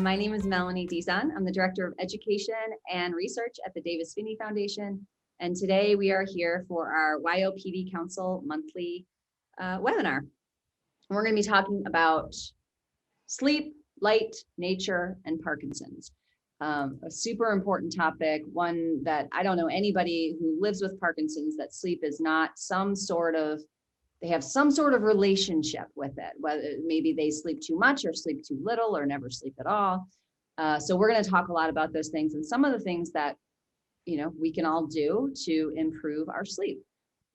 My name is Melanie Dizon. I'm the Director of Education and Research at the Davis Phinney Foundation. And today we are here for our YOPD Council monthly webinar. We're going to be talking about sleep, light, nature, and Parkinson's. A super important topic, one that I don't know anybody who lives with Parkinson's that sleep is not they have some sort of relationship with it, whether maybe they sleep too much or sleep too little or never sleep at all. So we're going to talk a lot about those things and some of the things that, we can all do to improve our sleep.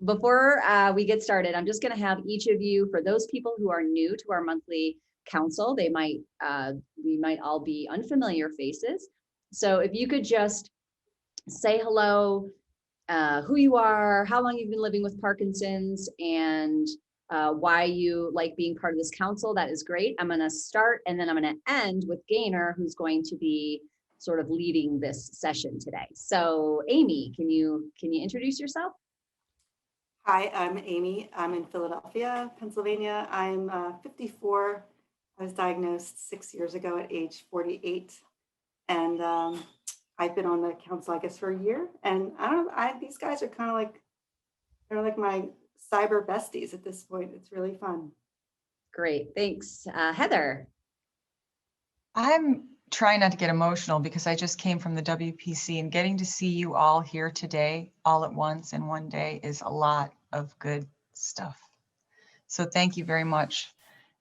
Before we get started, I'm just going to have each of you, for those people who are new to our monthly council, we might all be unfamiliar faces. So if you could just say hello, who you are, how long you've been living with Parkinson's, and why you like being part of this council, that is great. I'm going to start and then I'm going to end with Gaynor, who's going to be sort of leading this session today. So Amy, can you introduce yourself? Hi, I'm Amy. I'm in Philadelphia, Pennsylvania. I'm 54. I was diagnosed 6 years ago at age 48. And I've been on the council, I guess, for a year. And these guys are kind of like, they're like my cyber besties at this point. It's really fun. Great, thanks. Heather. I'm trying not to get emotional because I just came from the WPC, and getting to see you all here today, all at once in one day, is a lot of good stuff. So thank you very much.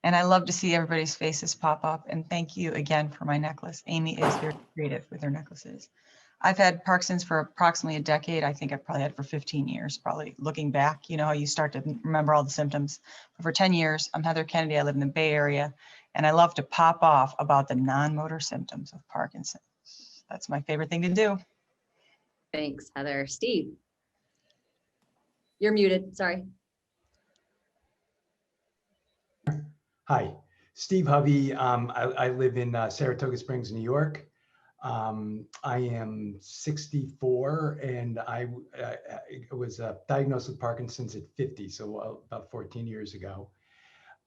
And I love to see everybody's faces pop up. And thank you again for my necklace. Amy is very creative with her necklaces. I've had Parkinson's for approximately a decade. I think I've probably had it for 15 years, probably looking back, how you start to remember all the symptoms. But for 10 years, I'm Heather Kennedy. I live in the Bay Area, and I love to pop off about the non-motor symptoms of Parkinson's. That's my favorite thing to do. Thanks, Heather. Steve. You're muted, sorry. Hi, Steve Hovey. I live in Saratoga Springs, New York. I am 64 and I was diagnosed with Parkinson's at 50, so about 14 years ago.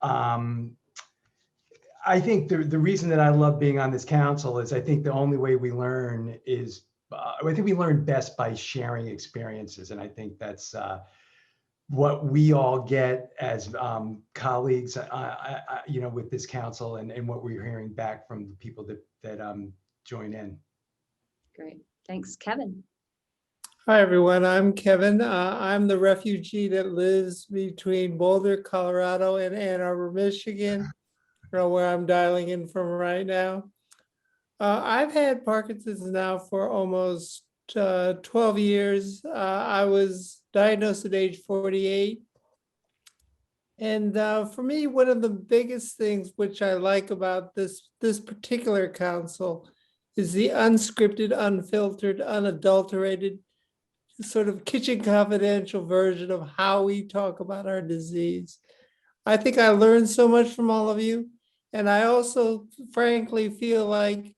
I think the reason that I love being on this council is I think the only way we learn is, I think we learn best by sharing experiences. And I think that's what we all get as colleagues, with this council and what we're hearing back from the people that join in. Great, thanks. Kevin. Hi, everyone. I'm Kevin. I'm the refugee that lives between Boulder, Colorado, and Ann Arbor, Michigan, where I'm dialing in from right now. I've had Parkinson's now for almost 12 years. I was diagnosed at age 48. And for me, one of the biggest things which I like about this particular council is the unscripted, unfiltered, unadulterated, sort of kitchen confidential version of how we talk about our disease. I think I learned so much from all of you. And I also, frankly, feel like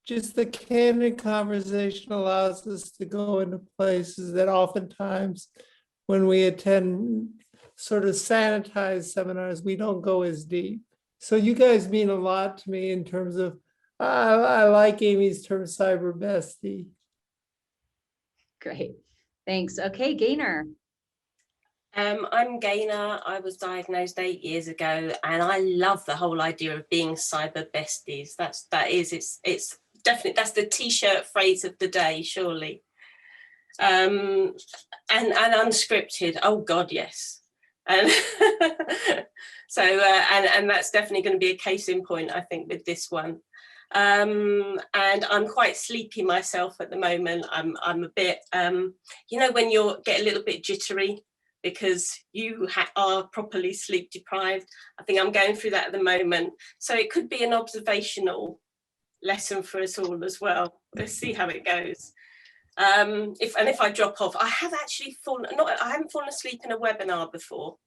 just the candid conversation allows us to go into places that oftentimes when we attend sort of sanitized seminars, we don't go as deep. So you guys mean a lot to me in terms of, I like Amy's term, cyber bestie. Great, thanks. Okay, Gaynor. I'm Gaynor. I was diagnosed 8 years ago, and I love the whole idea of being cyber besties. It's definitely, that's the t-shirt phrase of the day, surely. And unscripted. Oh God, yes. And so and that's definitely going to be a case in point, I think, with this one. And I'm quite sleepy myself at the moment. I'm a bit, when you get a little bit jittery because you are properly sleep deprived. I think I'm going through that at the moment. So it could be an observational lesson for us all as well. Let's see how it goes. If I drop off, I have actually I haven't fallen asleep in a webinar before.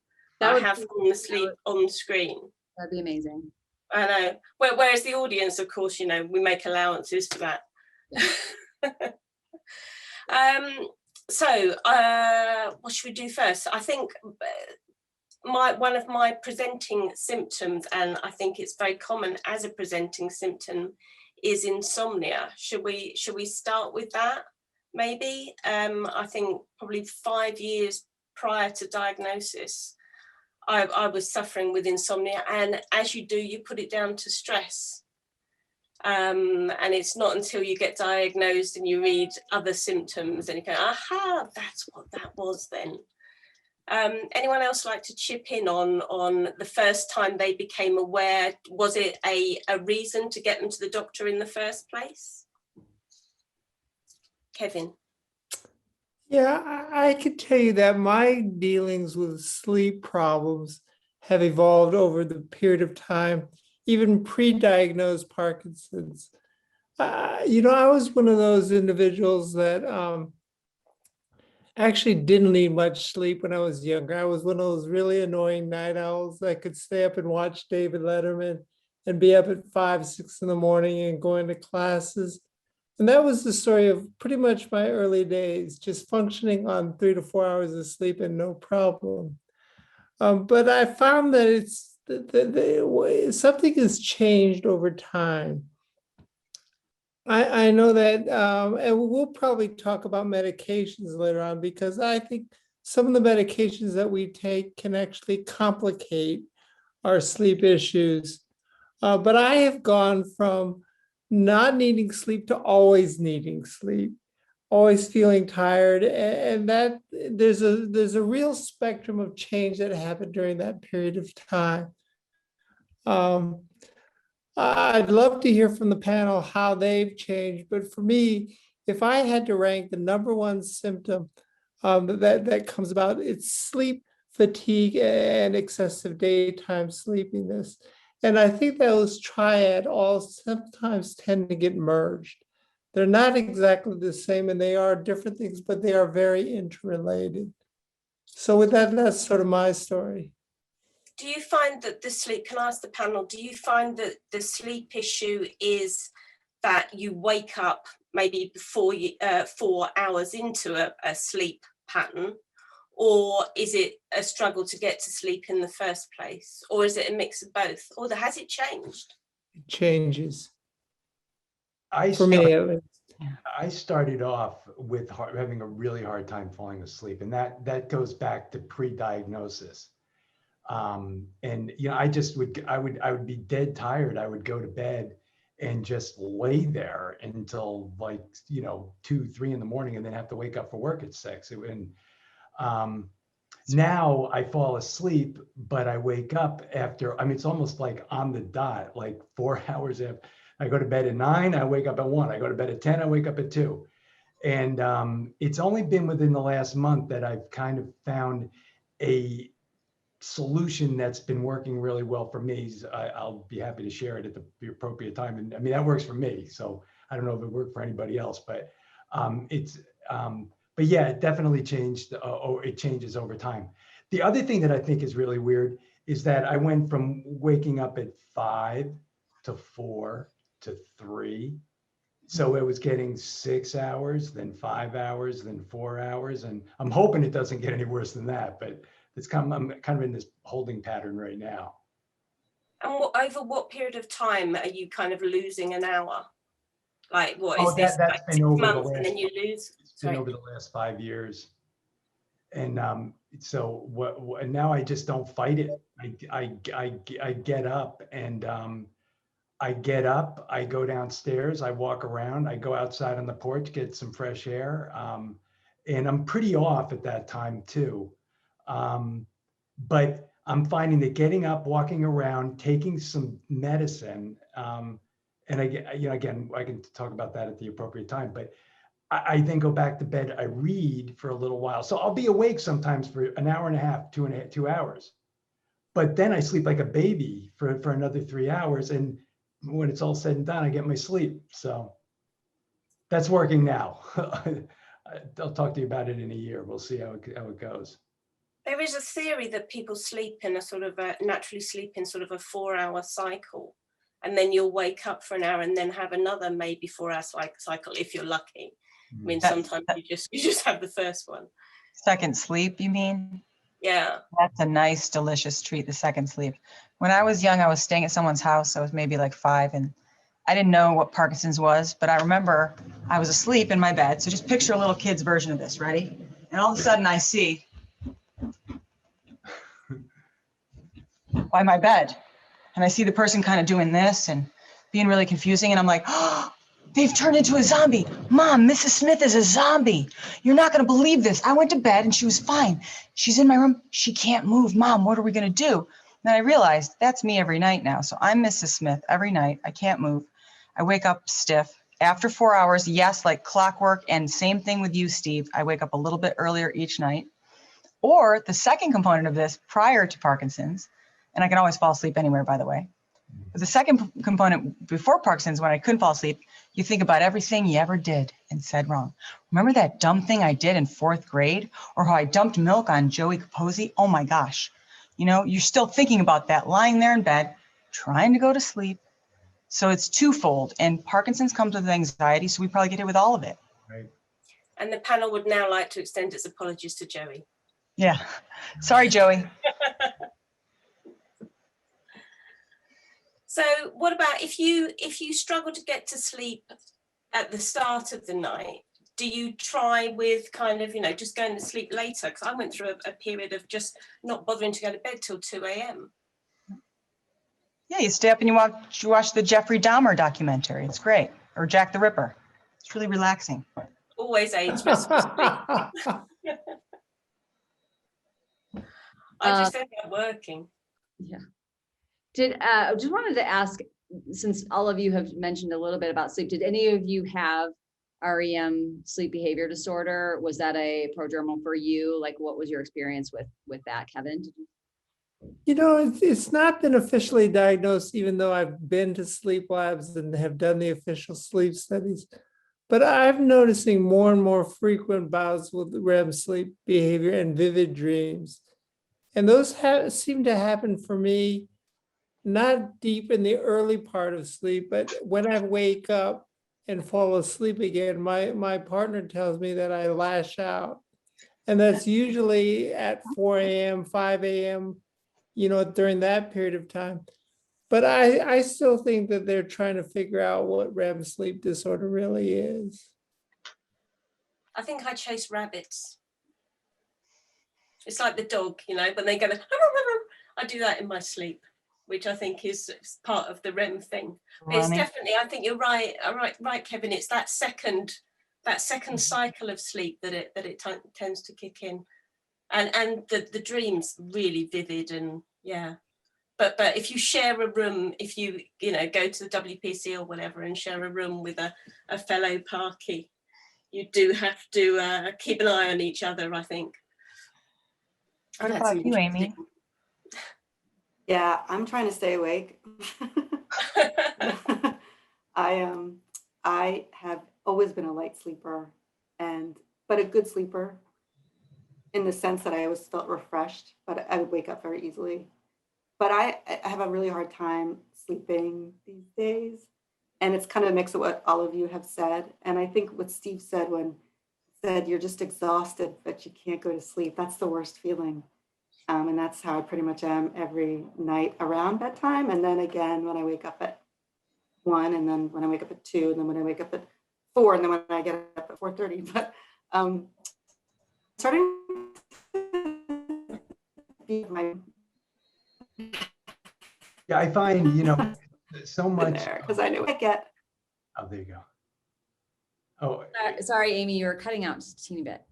I have fallen asleep on the screen. That'd be amazing. I know. Whereas the audience, of course, we make allowances for that. So what should we do first? I think one of my presenting symptoms, and I think it's very common as a presenting symptom, is insomnia. Should we start with that? Maybe. I think probably 5 years prior to diagnosis, I was suffering with insomnia, and as you do, you put it down to stress. And it's not until you get diagnosed and you read other symptoms and you go, aha, that's what that was then. Anyone else like to chip in on the first time they became aware? Was it a reason to get them to the doctor in the first place? Kevin. Yeah, I could tell you that my dealings with sleep problems have evolved over the period of time, even pre-diagnosed Parkinson's. You know, I was one of those individuals that actually didn't need much sleep when I was younger. I was one of those really annoying night owls that could stay up and watch David Letterman and be up at 5, 6 in the morning and going to classes. And that was the story of pretty much my early days, just functioning on 3 to 4 hours of sleep and no problem. But I found that it's something has changed over time. I know that, and we'll probably talk about medications later on, because I think some of the medications that we take can actually complicate our sleep issues. But I have gone from not needing sleep to always needing sleep, always feeling tired, and that there's a real spectrum of change that happened during that period of time. I'd love to hear from the panel how they've changed, but for me, if I had to rank the number one symptom that comes about, it's sleep fatigue and excessive daytime sleepiness. And I think those triad all sometimes tend to get merged. They're not exactly the same, and they are different things, but they are very interrelated. So with that, that's sort of my story. Do you find that the sleep, can I ask the panel, do you find that the sleep issue is that you wake up maybe before 4 hours into a sleep pattern, or is it a struggle to get to sleep in the first place, or is it a mix of both, or has it changed? It changes. I For me, at least. I started off with having a really hard time falling asleep, and that goes back to pre-diagnosis. And you know, I would be dead tired. I would go to bed and just lay there until, like, you know, 2, 3 in the morning, and then have to wake up for work at 6. Now I fall asleep, but I wake up after, I mean, it's almost like on the dot, like 4 hours after. I go to bed at 9, I wake up at 1. I go to bed at 10, I wake up at 2. And it's only been within the last month that I've kind of found a solution that's been working really well for me. I'll be happy to share it at the appropriate time. And I mean, that works for me. So I don't know if it worked for anybody else, but but yeah, it definitely changed. It changes over time. The other thing that I think is really weird is that I went from waking up at 5 to 4 to 3. So it was getting 6 hours, then 5 hours, then 4 hours. And I'm hoping it doesn't get any worse than that, but I'm kind of in this holding pattern right now. And over what period of time are you kind of losing an hour? Like, what is that's this, like been 6 over months and then you lose? It's been over the last 5 years. And so and now I just don't fight it. I get up, and I go downstairs, I walk around, I go outside on the porch, get some fresh air. And I'm pretty off at that time too. But I'm finding that getting up, walking around, taking some medicine, and again, I can talk about that at the appropriate time, but I then go back to bed, I read for a little while. So I'll be awake sometimes for an hour and a half, 2 hours. But then I sleep like a baby for another 3 hours. And when it's all said and done, I get my sleep. So that's working now. I'll talk to you about it in a year. We'll see how it goes. There is a theory that people sleep in a sort of naturally sleep in sort of a 4-hour cycle, and then you'll wake up for an hour and then have another maybe 4-hour cycle if you're lucky. I mean, sometimes you just have the first one. Second sleep, you mean? Yeah. That's a nice, delicious treat, the second sleep. When I was young, I was staying at someone's house. I was maybe like 5, and I didn't know what Parkinson's was, but I remember I was asleep in my bed. So just picture a little kid's version of this, ready? And all of a sudden I see by my bed, and I see the person kind of doing this and being really confusing. And I'm like, oh, they've turned into a zombie. Mom, Mrs. Smith is a zombie. You're not going to believe this. I went to bed and she was fine. She's in my room. She can't move. Mom, what are we going to do? Then I realized that's me every night now. So I'm Mrs. Smith every night. I can't move. I wake up stiff. After 4 hours, yes, like clockwork. And same thing with you, Steve. I wake up a little bit earlier each night. Or the second component of this, prior to Parkinson's, and I can always fall asleep anywhere, by the way. But the second component before Parkinson's, when I couldn't fall asleep, you think about everything you ever did and said wrong. Remember that dumb thing I did in 4th grade? Or how I dumped milk on Joey Capozzi? Oh my gosh. You know, you're still thinking about that lying there in bed, trying to go to sleep. So it's twofold. And Parkinson's comes with anxiety, so we probably get hit with all of it. Right. And the panel would now like to extend its apologies to Joey. Yeah. Sorry, Joey. So what about if you struggle to get to sleep at the start of the night, do you try with kind of, you know, just going to sleep later? Because I went through a period of just not bothering to go to bed till 2 a.m. Yeah, you stay up and you watch the Jeffrey Dahmer documentary. It's great. Or Jack the Ripper. It's really relaxing. Always aids responsibly. I just end up working. Yeah. Just wanted to ask, since all of you have mentioned a little bit about sleep, did any of you have REM, sleep behavior disorder? Was that a prodromal for you? Like, what was your experience with that, Kevin? You know, it's not been officially diagnosed, even though I've been to sleep labs and have done the official sleep studies. But I'm noticing more and more frequent bouts with REM sleep behavior and vivid dreams. And those seem to happen for me, not deep in the early part of sleep, but when I wake up and fall asleep again, my partner tells me that I lash out. And that's usually at 4 a.m., 5 a.m., you know, during that period of time. But I still think that they're trying to figure out what REM sleep disorder really is. I think I chase rabbits. It's like the dog, you know, when they go, I do that in my sleep, which I think is part of the REM thing. It's definitely, I think you're right, right, Kevin. It's that second cycle of sleep that it tends to kick in, and the dreams really vivid, and yeah. But if you share a room, if you go to the WPC or whatever and share a room with a fellow Parky, you do have to keep an eye on each other, I think. What about you, Amy? Yeah, I'm trying to stay awake. I have always been a light sleeper, but a good sleeper in the sense that I always felt refreshed, but I would wake up very easily. But I have a really hard time sleeping these days. And it's kind of a mix of what all of you have said. And I think what Steve said when he said you're just exhausted, but you can't go to sleep, that's the worst feeling. And that's how I pretty much am every night around bedtime. And then again, when I wake up at 1, and then when I wake up at 2, and then when I wake up at 4, and then when I get up at 4:30. But starting to be my Yeah, I find, so much. because I know I get. Oh, there you go. Oh, Sorry, Amy, you're cutting out just a teeny bit.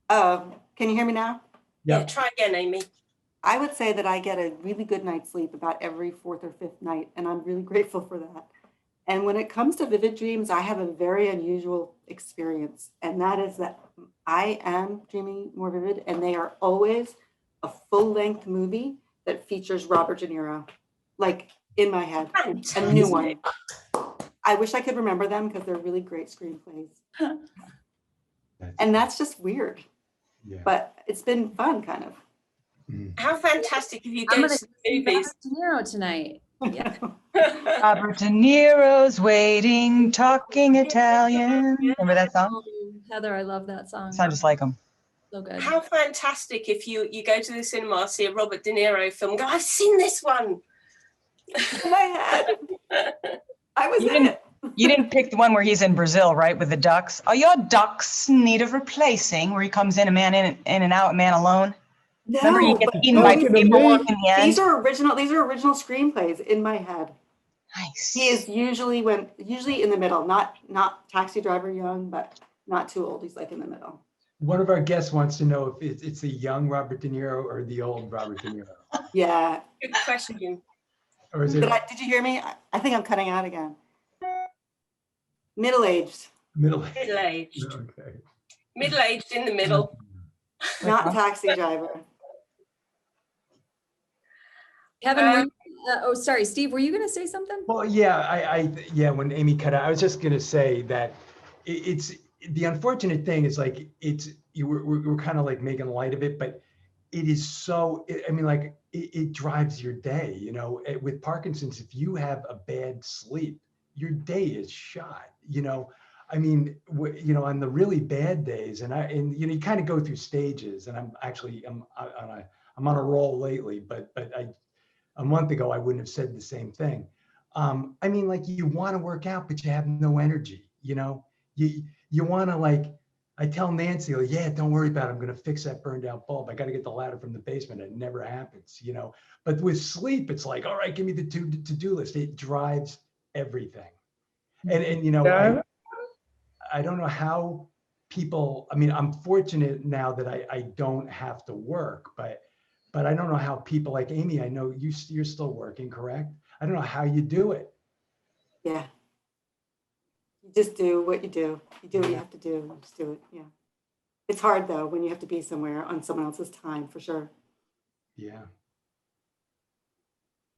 Can you hear me now? Yeah, try again, Amy. I would say that I get a really good night's sleep about every 4th or 5th night, and I'm really grateful for that. And when it comes to vivid dreams, I have a very unusual experience, and that is that I am dreaming more vivid, and they are always a full-length movie that features Robert De Niro, like in my head, a new one. I wish I could remember them because they're really great screenplays. And that's just weird, but it's been fun, kind of. How fantastic if you go to the movies. Robert De Niro tonight. Yeah. Robert De Niro's waiting, talking Italian. Remember that song? Heather, I love that song. Sound just like him. So good. How fantastic if you go to the cinema, see a Robert De Niro film, go, I've seen this one. I was You in didn't, it. you didn't pick the one where he's in Brazil, right, with the ducks? Are your ducks in need of replacing? Where he comes in, a man in and out, man alone. Remember, he No, gets but eaten by Talking to paperwork me. in the end. these are original screenplays in my head. Nice. He is usually in the middle, not Taxi Driver young, but not too old. He's like in the middle. One of our guests wants to know if it's the young Robert De Niro or the old Robert De Niro. Yeah. Good question. Or is it Did you hear me? I think I'm cutting out again. Middle-aged, middle? Middle-aged. Okay. Middle-aged in the middle. not Taxi Driver. Kevin, oh, sorry, Steve, were you going to say something? Well, yeah, yeah, when Amy cut out, I was just gonna say that it's the unfortunate thing is like, we're kind of like making light of it, but it is so, I mean, like, it drives your day, you know. With Parkinson's, if you have a bad sleep, your day is shot, you know. I mean, you know, on the really bad days, and you know, you kind of go through stages, and I'm on a roll lately, but a month ago, I wouldn't have said the same thing. I mean, like, you want to work out, but you have no energy, you know. You want to, like, I tell Nancy, like, yeah, don't worry about it. I'm going to fix that burned out bulb. I got to get the ladder from the basement. It never happens, you know. But with sleep, it's like, all right, give me the to-do list. It drives everything. And you know, Yeah, I don't know how people, I mean, I'm fortunate now that I don't have to work, but I don't know how people like Amy, I know you're still working, correct? I don't know how you do it. Yeah. You just do what you do. You do what you have to do. You just do it. Yeah. It's hard though when you have to be somewhere on someone else's time, for sure. Yeah.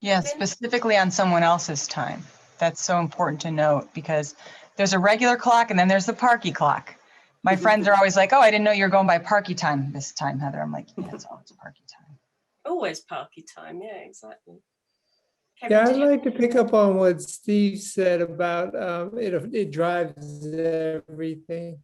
Yeah, specifically on someone else's time. That's so important to note, because there's a regular clock and then there's the Parky clock. My friends are always like, oh, I didn't know you were going by Parky time this time, Heather. I'm like, yeah, it's always Parky time. Always Parky time. Yeah, exactly. yeah, Kevin, I'd did you- like to pick up on what Steve said about it drives everything.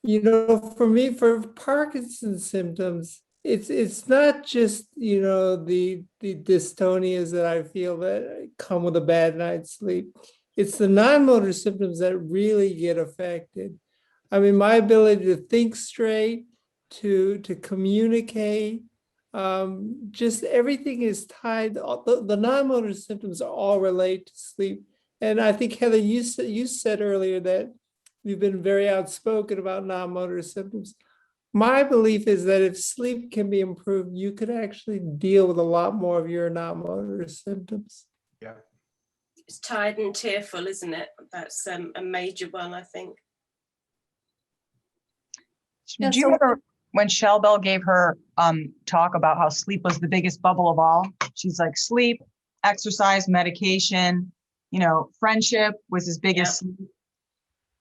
You know, for me, for Parkinson's symptoms, it's not just, you know, the dystonias that I feel that come with a bad night's sleep. It's the non-motor symptoms that really get affected. I mean, my ability to think straight, to communicate, just everything is tied. The non-motor symptoms all relate to sleep. And I think, Heather, you said earlier that you've been very outspoken about non-motor symptoms. My belief is that if sleep can be improved, you could actually deal with a lot more of your non-motor symptoms. Yeah. It's tired and tearful, isn't it? That's a major one, I think. Yeah, Did you so- remember when Shell Bell gave her talk about how sleep was the biggest bubble of all? She's like, sleep, exercise, medication, you know, friendship was as big as sleep.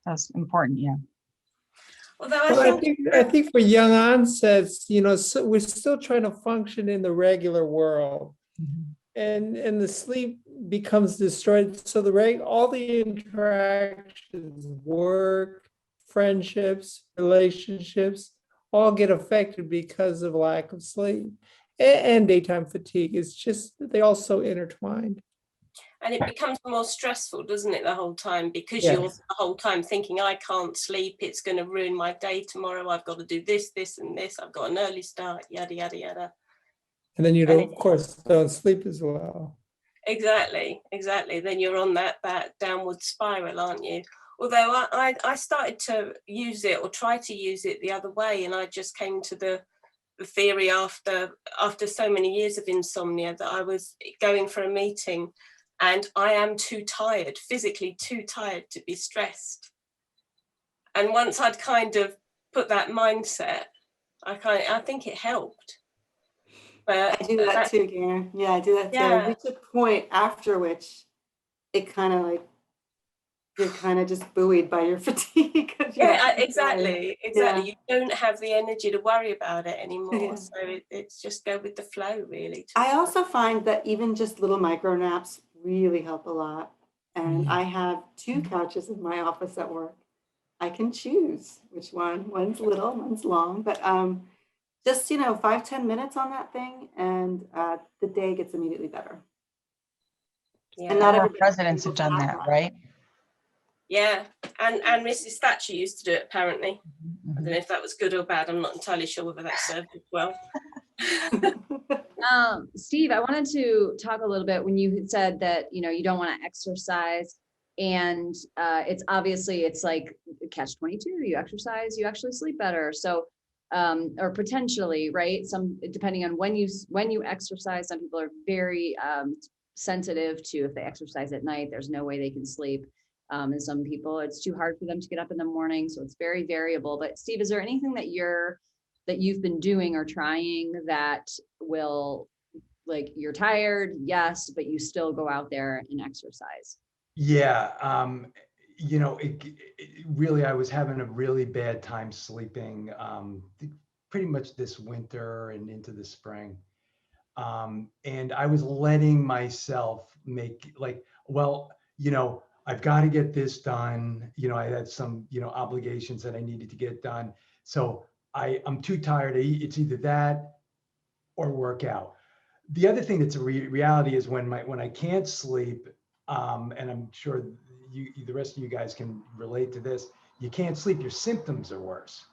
That's important, yeah. Although Well, I think I think for young onsets, you know, so we're still trying to function in the regular world, and the sleep becomes destroyed. So all the interactions, work, friendships, relationships, all get affected because of lack of sleep and daytime fatigue. It's just they all so intertwined. and it becomes more stressful, doesn't it, the whole time, because Yes. you're the whole time thinking, I can't sleep, it's going to ruin my day tomorrow, I've got to do this, this, and this, I've got an early start, yada, yada, yada. And then you And don't, of course, don't sleep as well. Exactly. Then you're on that downward spiral, aren't you? Although I started to use it, or try to use it, the other way, and I just came to the theory after so many years of insomnia that I was going for a meeting and I am too tired, physically too tired to be stressed. And once I'd kind of put that mindset, I think it helped. But I do that too, Gainer. Yeah, I do that too. Yeah. I reach a point after which it kind of like, you're kind of just buoyed by your fatigue. Yeah, exactly. Yeah. You don't have the energy to worry about it anymore. Yeah. So it's just go with the flow, really. I also find that even just little micro naps really help a lot. And I have 2 couches in my office at work. I can choose which one. One's little, one's long, but just, you know, 5-10 minutes on that thing, and the day gets immediately better. Yeah. And not Our everybody. presidents have done that, right? Yeah, and Mrs. Thatcher used to do it apparently. I Mhm. don't know if that was good or bad. I'm not entirely sure whether that served as well. Steve, I wanted to talk a little bit when you had said that, you know, you don't want to exercise, and it's obviously it's like catch 22. You exercise, you actually sleep better. So, or potentially, right? Some depending on when you exercise, some people are very sensitive to if they exercise at night, there's no way they can sleep. And some people, it's too hard for them to get up in the morning. So it's very variable. But Steve, is there anything that you've been doing or trying that will, like, you're tired, yes, but you still go out there and exercise? Yeah, you know, it really, I was having a really bad time sleeping, pretty much this winter and into the spring. And I was letting myself make like, well, you know, I've got to get this done. You know, I had some, you know, obligations that I needed to get done. So I'm too tired to eat. It's either that or work out. The other thing that's a reality is when I can't sleep, and I'm sure the rest of you guys can relate to this. You can't sleep, your symptoms are worse.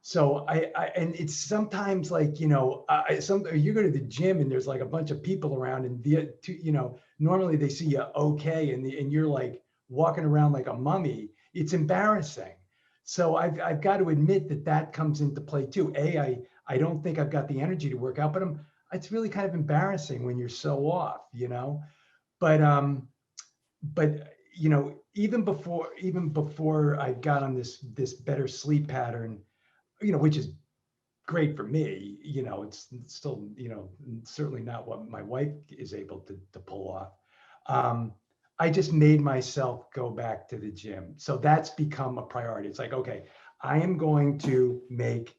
So and it's sometimes like, you know, you go to the gym and there's like a bunch of people around, and you know, normally they see you okay, and you're like walking around like a mummy. It's embarrassing. So I've got to admit that comes into play too. I don't think I've got the energy to work out, but it's really kind of embarrassing when you're so off, you know. But you know, even before I got on this better sleep pattern, you know, which is great for me, you know, it's still, you know, certainly not what my wife is able to pull off. I just made myself go back to the gym. So that's become a priority. It's like, okay, I am going to make,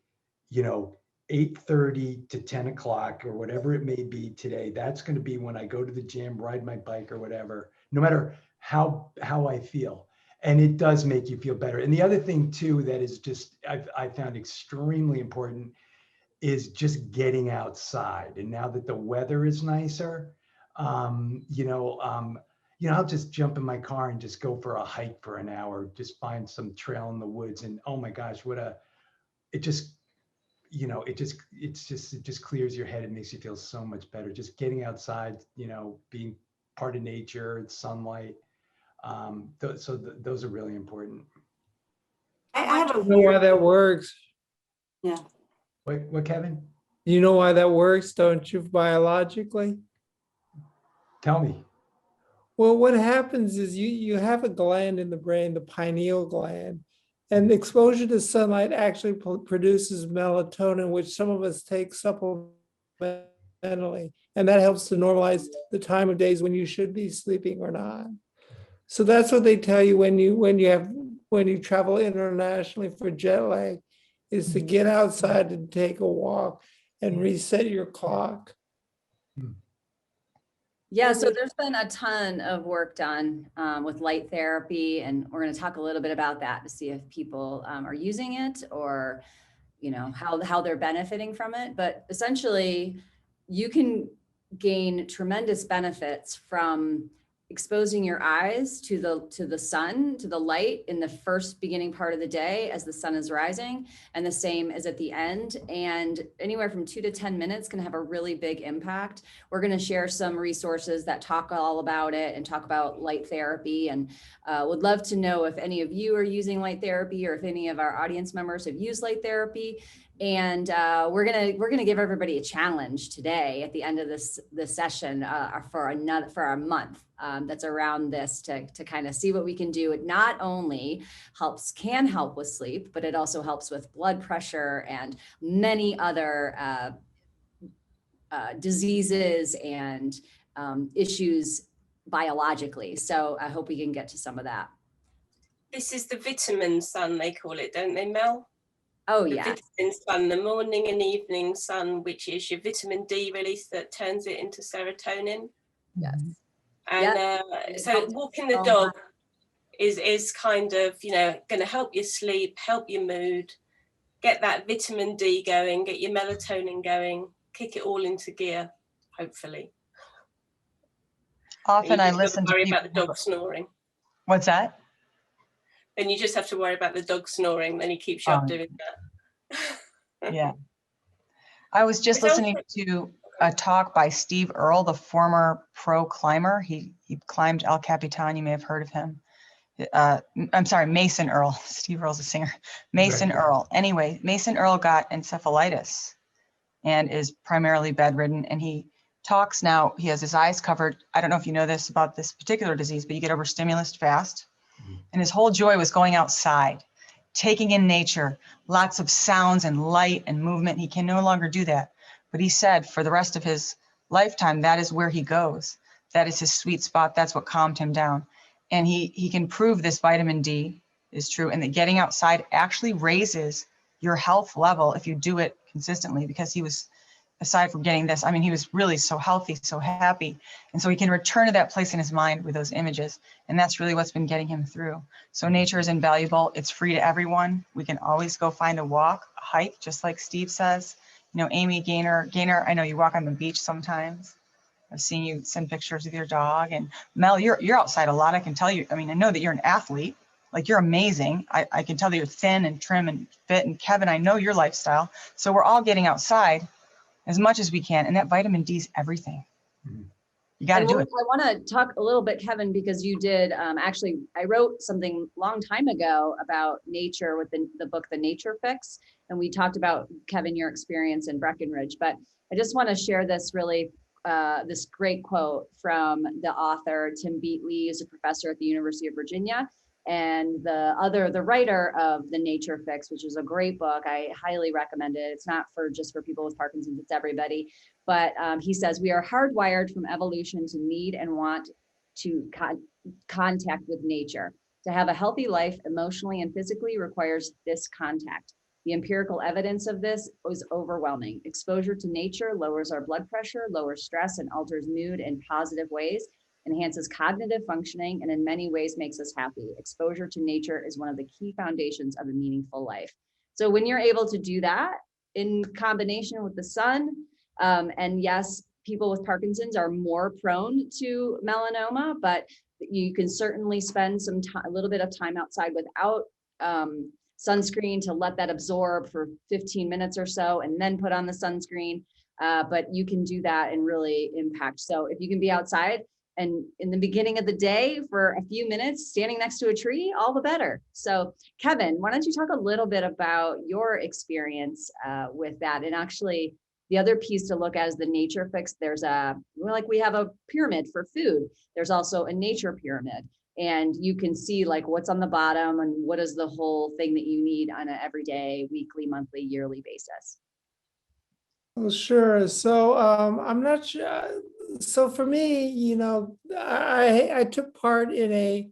you know, 8:30 to 10 o'clock or whatever it may be today. That's going to be when I go to the gym, ride my bike or whatever, no matter how I feel. And it does make you feel better. And the other thing too, that is just, I found extremely important, is just getting outside. And now that the weather is nicer, I'll just jump in my car and just go for a hike for an hour, just find some trail in the woods. And oh my gosh, it just, it just clears your head. It makes you feel so much better. Just getting outside, you know, being part of nature, sunlight. Those are really important. I have a You know why weird, that works? yeah. What, Kevin? You know why that works, don't you, biologically? Tell me. Well, what happens is you have a gland in the brain, the pineal gland, and exposure to sunlight actually produces melatonin, which some of us take supplementally, and that helps to normalize the time of days when you should be sleeping or not. So that's what they tell you when you travel internationally for jet lag, is to get outside and take a walk and reset your clock. Yeah, so there's been a ton of work done with light therapy, and we're going to talk a little bit about that to see if people are using it, or, you know, how they're benefiting from it. But essentially, you can gain tremendous benefits from exposing your eyes to the sun, to the light in the first beginning part of the day as the sun is rising, and the same as at the end. And anywhere from 2 to 10 minutes can have a really big impact. We're going to share some resources that talk all about it and talk about light therapy, and would love to know if any of you are using light therapy, or if any of our audience members have used light therapy. And we're gonna give everybody a challenge today at the end of this session for a month that's around this, to kind of see what we can do. It not only can help with sleep, but it also helps with blood pressure and many other diseases and issues biologically. So I hope we can get to some of that. This is the vitamin sun, they call it, don't they, Mel? Oh, The yeah. vitamin sun, the morning and evening sun, which is your vitamin D release that turns it into serotonin. Yes. And so walking the dog is kind of, you know, going to help you sleep, help your mood, get that vitamin D going, get your melatonin going, kick it all into gear, hopefully. Often I You just listen gotta to worry people. about the dog snoring. What's that? Then you just have to worry about the dog snoring. Then he keeps you up Oh, doing that. yeah. I was just It sounds listening like- to a talk by Steve Earle, the former pro climber. He climbed El Capitan. You may have heard of him. I'm sorry, Mason Earle. Steve Earle's a singer. Mason Earle. Anyway, Mason Earle got encephalitis and is primarily bedridden. And he talks now, he has his eyes covered. I don't know if you know this about this particular disease, but you get overstimulated fast. And his whole joy was going outside, taking in nature, lots of sounds and light and movement. He can no longer do that. But he said for the rest of his lifetime, that is where he goes. That is his sweet spot. That's what calmed him down. And he can prove this vitamin D is true, and that getting outside actually raises your health level if you do it consistently, because he was, aside from getting this, I mean, he was really so healthy, so happy. And so he can return to that place in his mind with those images. And that's really what's been getting him through. So nature is invaluable. It's free to everyone. We can always go find a walk, a hike, just like Steve says. You know, Amy, Gaynor, I know you walk on the beach sometimes. I've seen you send pictures of your dog. And Mel, you're outside a lot. I can tell you, I mean, I know that you're an athlete. Like, you're amazing. I can tell that you're thin and trim and fit. And Kevin, I know your lifestyle. So we're all getting outside as much as we can. And that vitamin D is everything. You got to do it. I want to talk a little bit, Kevin, because you did, actually, I wrote something a long time ago about nature with the book, The Nature Fix. And we talked about, Kevin, your experience in Breckenridge. But I just want to share this really, this great quote from the author, Tim Beatley, who's a professor at the University of Virginia. And the writer of The Nature Fix, which is a great book. I highly recommend it. It's not just for people with Parkinson's, it's everybody. But he says, we are hardwired from evolution to need and want to contact with nature. To have a healthy life emotionally and physically requires this contact. The empirical evidence of this is overwhelming. Exposure to nature lowers our blood pressure, lowers stress, and alters mood in positive ways, enhances cognitive functioning, and in many ways makes us happy. Exposure to nature is one of the key foundations of a meaningful life. So when you're able to do that in combination with the sun, and yes, people with Parkinson's are more prone to melanoma, but you can certainly spend a little bit of time outside without sunscreen to let that absorb for 15 minutes or so, and then put on the sunscreen. But you can do that and really impact. So if you can be outside and in the beginning of the day for a few minutes, standing next to a tree, all the better. So Kevin, why don't you talk a little bit about your experience with that? And actually, the other piece to look at is the nature fix. We have a pyramid for food. There's also a nature pyramid. And you can see like what's on the bottom and what is the whole thing that you need on an everyday, weekly, monthly, yearly basis. Well, sure. So I'm not sure. So for me, I took part in a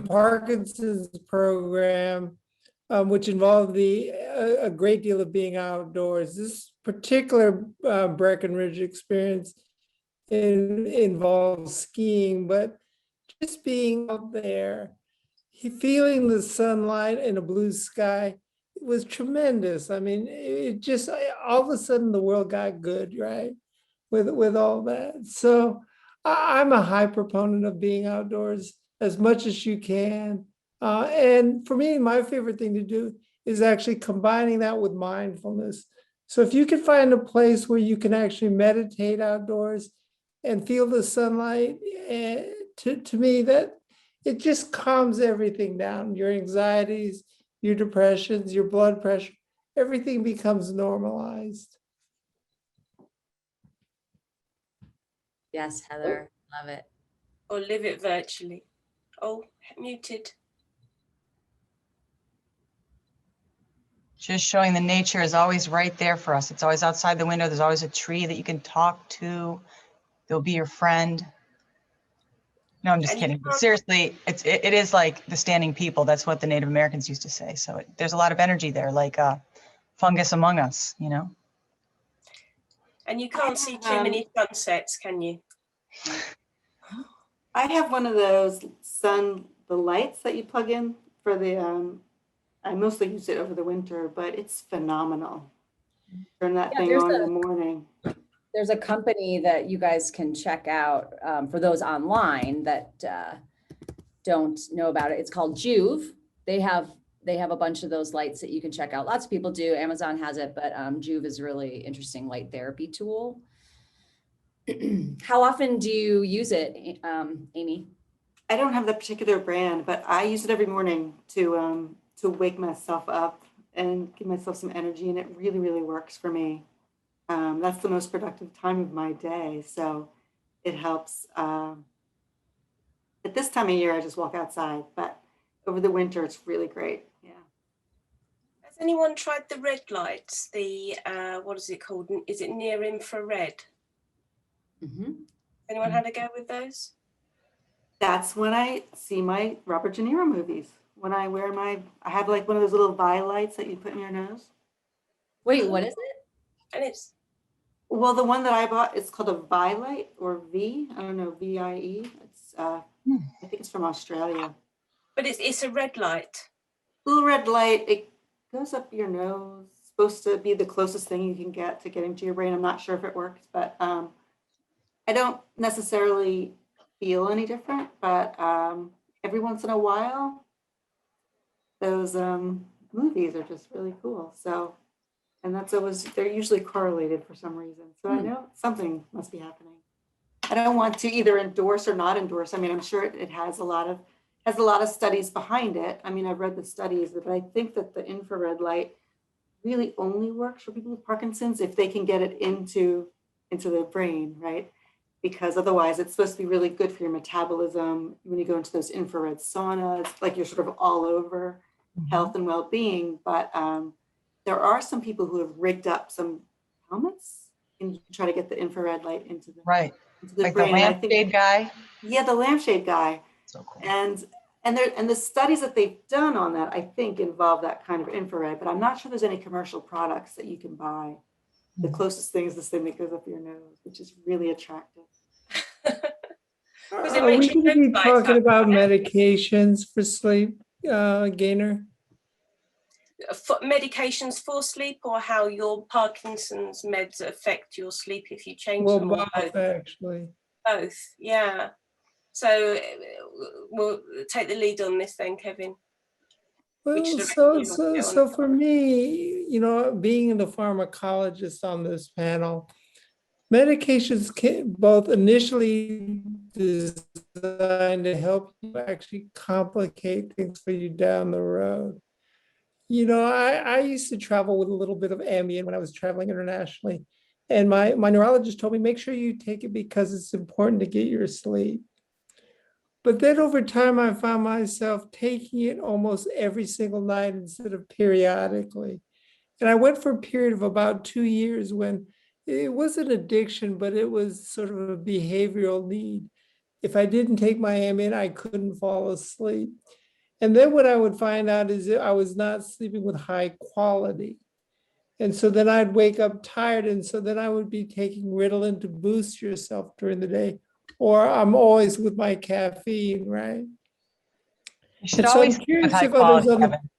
Parkinson's program, which involved a great deal of being outdoors. This particular Breckenridge experience involves skiing, but just being out there, feeling the sunlight and a blue sky was tremendous. I mean, it just, all of a sudden the world got good, right? With all that. So I'm a high proponent of being outdoors as much as you can. And for me, my favorite thing to do is actually combining that with mindfulness. So if you can find a place where you can actually meditate outdoors and feel the sunlight, to me, that it just calms everything down. Your anxieties, your depressions, your blood pressure, everything becomes normalized. Yes, Heather, love it. Or live it virtually. Oh, muted. Just showing the nature is always right there for us. It's always outside the window. There's always a tree that you can talk to. They'll be your friend. No, I'm just And you kidding. But can't- seriously, it is like the standing people. That's what the Native Americans used to say. So there's a lot of energy there, like fungus among us, you know? And you can't see too many sunsets, can you? I have one of those the lights that you plug in for I mostly use it over the winter, but it's phenomenal. Turn that thing on in the morning. there's a company that you guys can check out for those online that don't know about it. It's called Juve. They have a bunch of those lights that you can check out. Lots of people do. Amazon has it, but Juve is a really interesting light therapy tool. How often do you use it, Amy? I don't have that particular brand, but I use it every morning to wake myself up and give myself some energy, and it really, really works for me. That's the most productive time of my day, so it helps. At this time of year, I just walk outside, but over the winter, it's really great. Yeah. Has anyone tried the red lights? The what is it called? Is it near infrared? Mm-hmm. Anyone had a go with those? That's when I see my Robert De Niro movies. When I wear I have like one of those little Vi lights that you put in your nose. Wait, what is it? And it's Well, the one that I bought, it's called a Vi light or V. I don't know, VIE. It's I think it's from Australia. but it's a red light. Little red light. It goes up your nose. It's supposed to be the closest thing you can get to getting to your brain. I'm not sure if it works, but I don't necessarily feel any different. But every once in a while, those movies are just really cool. So, and that's always, they're usually correlated for some reason. So I know something must be happening. I don't want to either endorse or not endorse. I mean, I'm sure it has a lot of studies behind it. I mean, I've read the studies, but I think that the infrared light really only works for people with Parkinson's if they can get it into their brain, right? Because otherwise it's supposed to be really good for your metabolism. When you go into those infrared saunas, like you're sort of all over health and well-being. But there are some people who have rigged up some helmets and try to get the infrared light into the Right. into the Like brain. the And I think, lampshade guy. yeah, the lampshade guy. So cool. And the studies that they've done on that, I think, involve that kind of infrared, but I'm not sure there's any commercial products that you can buy. The closest thing is this thing that goes up your nose, which is really attractive. Was it Are we making going to be those lights talking up? about medications for sleep, Gaynor? Medications for sleep, or how your Parkinson's meds affect your sleep if you change Well, them, or both actually. both? Yeah. So we'll take the lead on this then, Kevin. Which Well, direction so you want to go on? so for me, being the pharmacologist on this panel, medications can both initially designed to help you actually complicate things for you down the road. I used to travel with a little bit of Ambien when I was traveling internationally. And my neurologist told me, make sure you take it because it's important to get your sleep. But then over time, I found myself taking it almost every single night instead of periodically. And I went for a period of about 2 years when it was an addiction, but it was sort of a behavioral need. If I didn't take my Ambien, I couldn't fall asleep. And then what I would find out is that I was not sleeping with high quality. And so then I'd wake up tired. And so then I would be taking Ritalin to boost yourself during the day. Or I'm always with my caffeine, right? You should And so always I'm sleep with curious high if others quality, Kevin.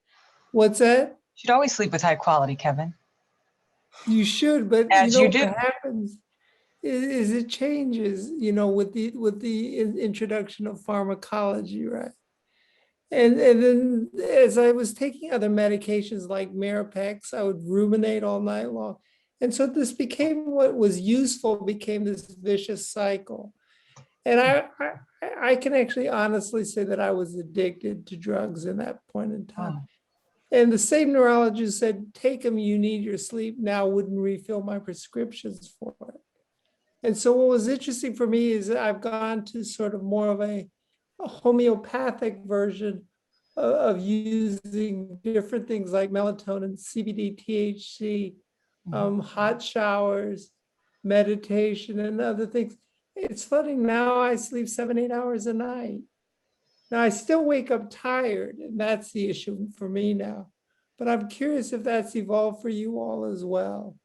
What's that? You should always sleep with high quality, Kevin. You should, but As you do. what happens is it changes, with the introduction of pharmacology, right? And then as I was taking other medications like Mirapex, I would ruminate all night long. And so this became what was useful, became this vicious cycle. And I can actually honestly say that I was addicted to drugs in that point in time. Wow. And the same neurologist said, take them, you need your sleep. Now wouldn't refill my prescriptions for it. And so what was interesting for me is that I've gone to sort of more of a homeopathic version of using different things like melatonin, CBD, THC, hot showers, meditation, and other things. It's funny, now I sleep 7-8 hours a night. Now I still wake up tired, and that's the issue for me now. But I'm curious if that's evolved for you all as well.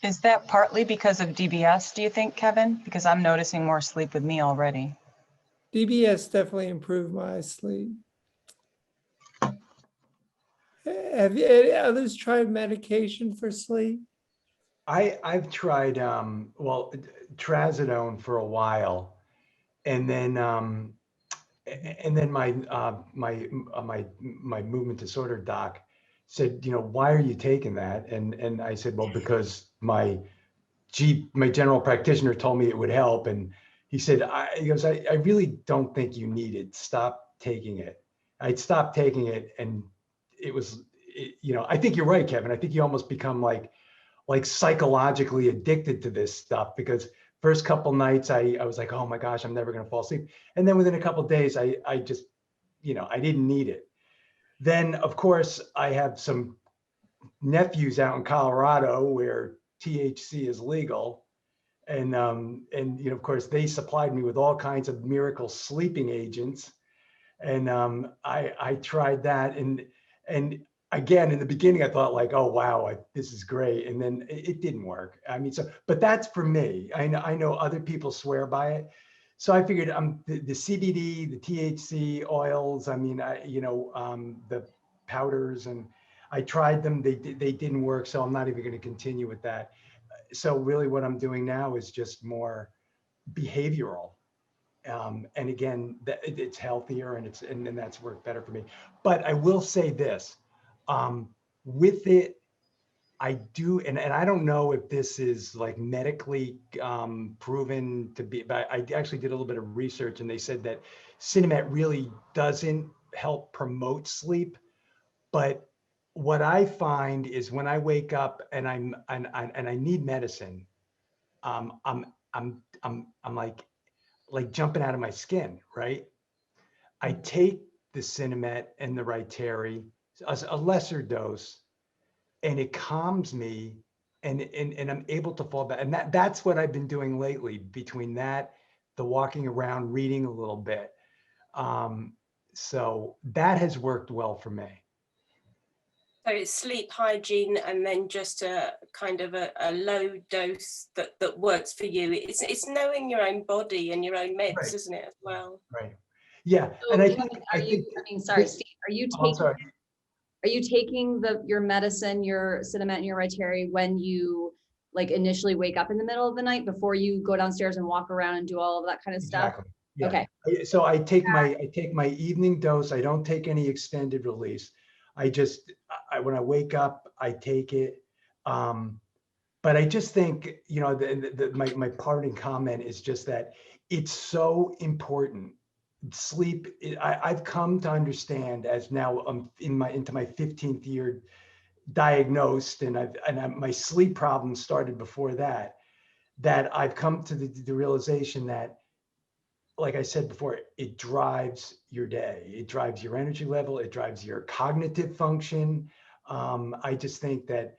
Is that partly because of DBS, do you think, Kevin? Because I'm noticing more sleep with me already. DBS definitely improved my sleep. Have others tried medication for sleep? I've tried, well, trazodone for a while, and then my movement disorder doc said, why are you taking that? And I said, well, because my general practitioner told me it would help. And he said, he goes, I really don't think you need it. Stop taking it. I'd stopped taking it, and it was, I think you're right, Kevin. I think you almost become like psychologically addicted to this stuff, because first couple nights I was like, oh my gosh, I'm never going to fall asleep. And then within a couple of days, I just, I didn't need it. Then of course I have some nephews out in Colorado where THC is legal. And of course they supplied me with all kinds of miracle sleeping agents. And I tried that, and again, in the beginning, I thought like, oh wow, this is great, and then it didn't work. I mean, but that's for me. I know other people swear by it, so I figured the CBD, the THC oils. I mean, the powders, and I tried them. They didn't work, so I'm not even going to continue with that. So really, what I'm doing now is just more behavioral. And again, it's healthier, and that's worked better for me. But I will say this, with it, I do, and I don't know if this is like medically proven to be, but I actually did a little bit of research, and they said that Cinemet really doesn't help promote sleep. But what I find is when I wake up and I need medicine, I'm like jumping out of my skin, right? I take the Cinemet and the Rytary, a lesser dose, and it calms me, and I'm able to fall back. And that's what I've been doing lately, between that, the walking around, reading a little bit. So that has worked well for me. So it's sleep hygiene, and then just a kind of a low dose that works for you. It's knowing your own body and your own meds, Right. isn't it, as well? Right. Yeah. So And I Kevin, think, sorry, Steve, are you oh, I'm taking, sorry. are you taking your medicine, your Cinemet and your Rytary, when you like initially wake up in the middle of the night before you go downstairs and walk around and do all of that kind of stuff? Exactly. Yeah. Okay. So I take my evening dose. I don't take any extended release. When I wake up, I take it. But I just think, my parting comment is just that it's so important. Sleep, I've come to understand, as now I'm into my 15th year diagnosed, and my sleep problems started before that I've come to the realization that, like I said before, it drives your day. It drives your energy level. It drives your cognitive function. I just think that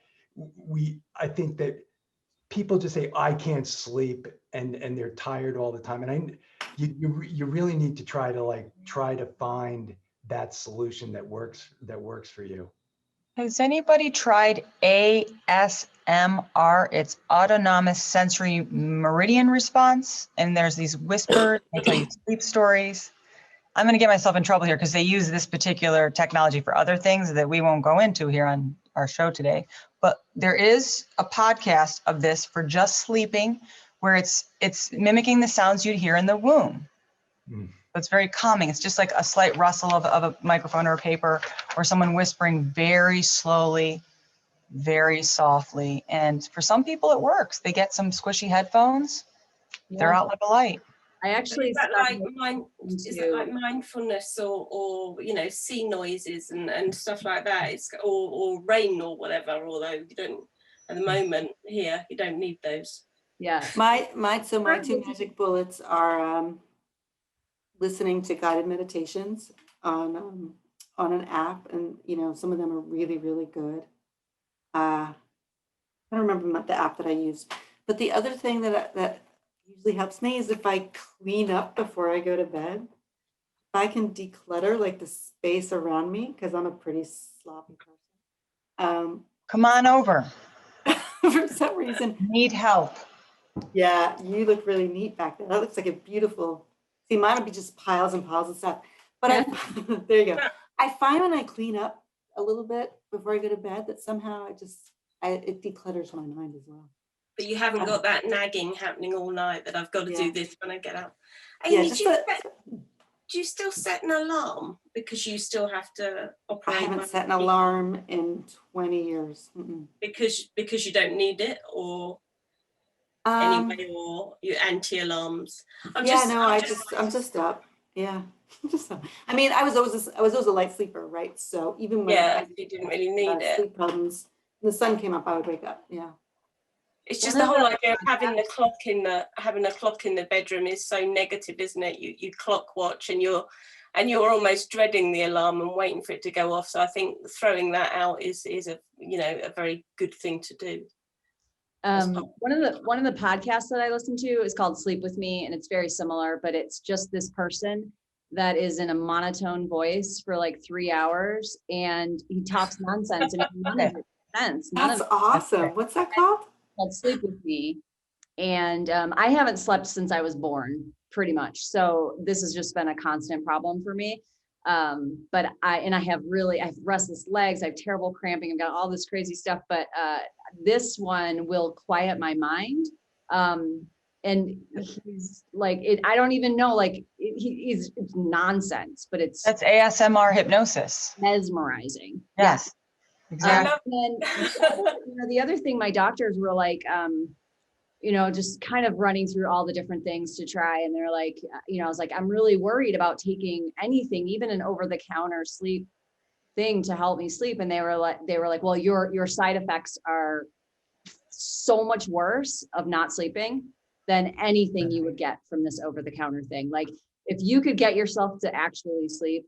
I think that people just say, I can't sleep, and they're tired all the time. And you really need to try to find that solution that works for you. Has anybody tried ASMR? It's autonomous sensory meridian response. And there's these whispers, they tell you sleep stories. I'm going to get myself in trouble here because they use this particular technology for other things that we won't go into here on our show today. But there is a podcast of this for just sleeping, where it's mimicking the sounds you'd hear in the womb. Mm. It's very calming. It's just like a slight rustle of a microphone or a paper, or someone whispering very slowly, very softly. And for some people, it works. They get some squishy headphones. They're Yeah. out like a light. I So actually is that started like mindfulness or sea noises and stuff like that? It's or rain or whatever. Although you don't at the moment here, you don't need those. yeah. My two magic bullets are listening to guided meditations on an app, and some of them are really, really good. I don't remember the app that I used, but the other thing that usually helps me is if I clean up before I go to bed. If I can declutter like the space around me, because I'm a pretty sloppy person. Come on over. For some reason, Need help. yeah, you look really neat back there. That looks like a beautiful. See, mine would be just piles and piles of stuff. But there you go. I find when I clean up a little bit before I go to bed that somehow it declutters my mind as well. But you haven't got that nagging happening all night that I've got to Yeah. do this when I get up. Yeah, Amy, just do you still set an alarm because you still have to I operate haven't set an alarm in 20 years. Mm-mm. because you don't need it, or anyway, or your anti-alarms? I'm just up. Yeah. Just up. I mean, I was always a light sleeper, right? So even when yeah, you didn't really need it. sleep problems, when the sun came up, I would wake up. Yeah. It's just the whole idea of having a clock in the bedroom is so negative, isn't it? You clock watch and you're almost dreading the alarm and waiting for it to go off. So I think throwing that out is a a very good thing to do. One of the podcasts that I listen to is called Sleep With Me, and it's very similar, but it's just this person that is in a monotone voice for like 3 hours, and he talks nonsense, and none of it makes sense. That's awesome. What's that called? Called Sleep With Me. And I haven't slept since I was born, pretty much. So this has just been a constant problem for me. But I have restless legs, I have terrible cramping, I've got all this crazy stuff, but this one will quiet my mind. And he's like, I don't even know, like it's nonsense, but That's ASMR hypnosis. mesmerizing. Yes, exactly. And then the other thing, my doctors were like, just kind of running through all the different things to try. And they're like, I was like, I'm really worried about taking anything, even an over-the-counter sleep thing to help me sleep. And they were like, well, your side effects are so much worse of not sleeping than anything you would get from this over-the-counter thing. Like, if you could get yourself to actually sleep,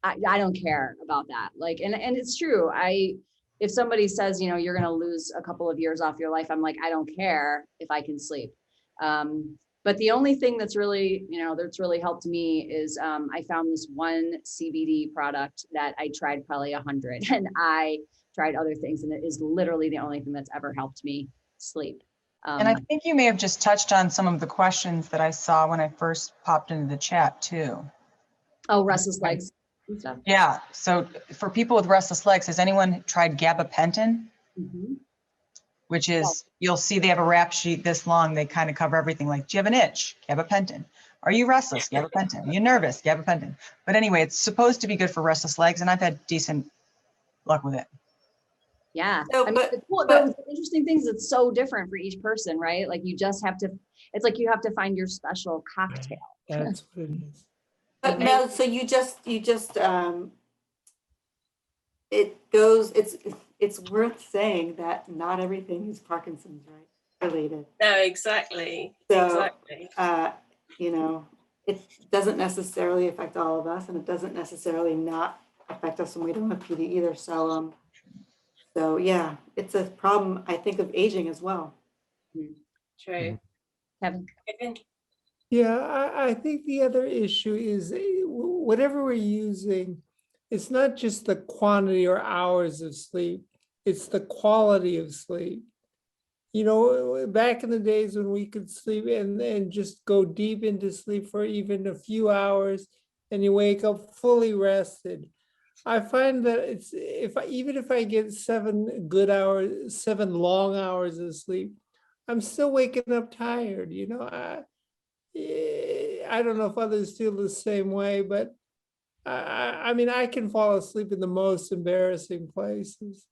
I don't care about that. Like, and it's true. If somebody says, you're going to lose a couple of years off your life, I'm like, I don't care if I can sleep. But the only thing that's really, that's really helped me is I found this one CBD product that I tried probably 100, and I tried other things, and it is literally the only thing that's ever helped me sleep. And I think you may have just touched on some of the questions that I saw when I first popped into the chat too. Oh, restless legs and stuff. Yeah. So for people with restless legs, has anyone tried gabapentin? Mm-hmm. Which is, you'll see they have a rap sheet this long. They kind of cover everything. Like, do you have an itch? Gabapentin. Are you restless? Gabapentin. Are you nervous? Gabapentin. But anyway, it's supposed to be good for restless legs, and I've had decent luck with it. Yeah. So, the interesting thing is it's so different for each person, right? Like, you just have to, it's like you have to find your special cocktail. That's what it is. But no, so it's worth saying that not everything is Parkinson's, right? Related. No, exactly. So, exactly. It doesn't necessarily affect all of us, and it doesn't necessarily not affect us when we don't have PD either. So yeah, it's a problem, I think, of aging as well. True. Kevin? Yeah, I think the other issue is whatever we're using, it's not just the quantity or hours of sleep, it's the quality of sleep. Back in the days when we could sleep and just go deep into sleep for even a few hours and you wake up fully rested. I find that even if I get 7 long hours of sleep, I'm still waking up tired. I don't know if others feel the same way, but I mean, I can fall asleep in the most embarrassing places.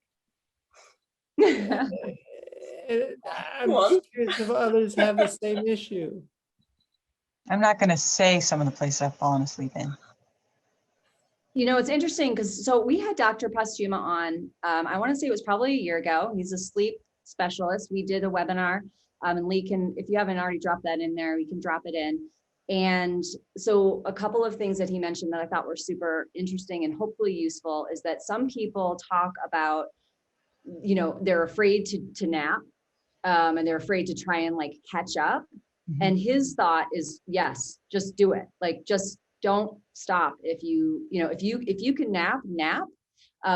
I'm curious if others have the same issue. I'm not going to say some of the places I've fallen asleep in. It's interesting because we had Dr. Postuma on, I want to say it was probably a year ago. He's a sleep specialist. We did a webinar, and Lee can, if you haven't already dropped that in there, we can drop it in. And so a couple of things that he mentioned that I thought were super interesting and hopefully useful is that some people talk about, they're afraid to nap, and they're afraid to try and like catch up. Mm-hmm. And his thought is, yes, just do it. Like, just don't stop. If you can nap,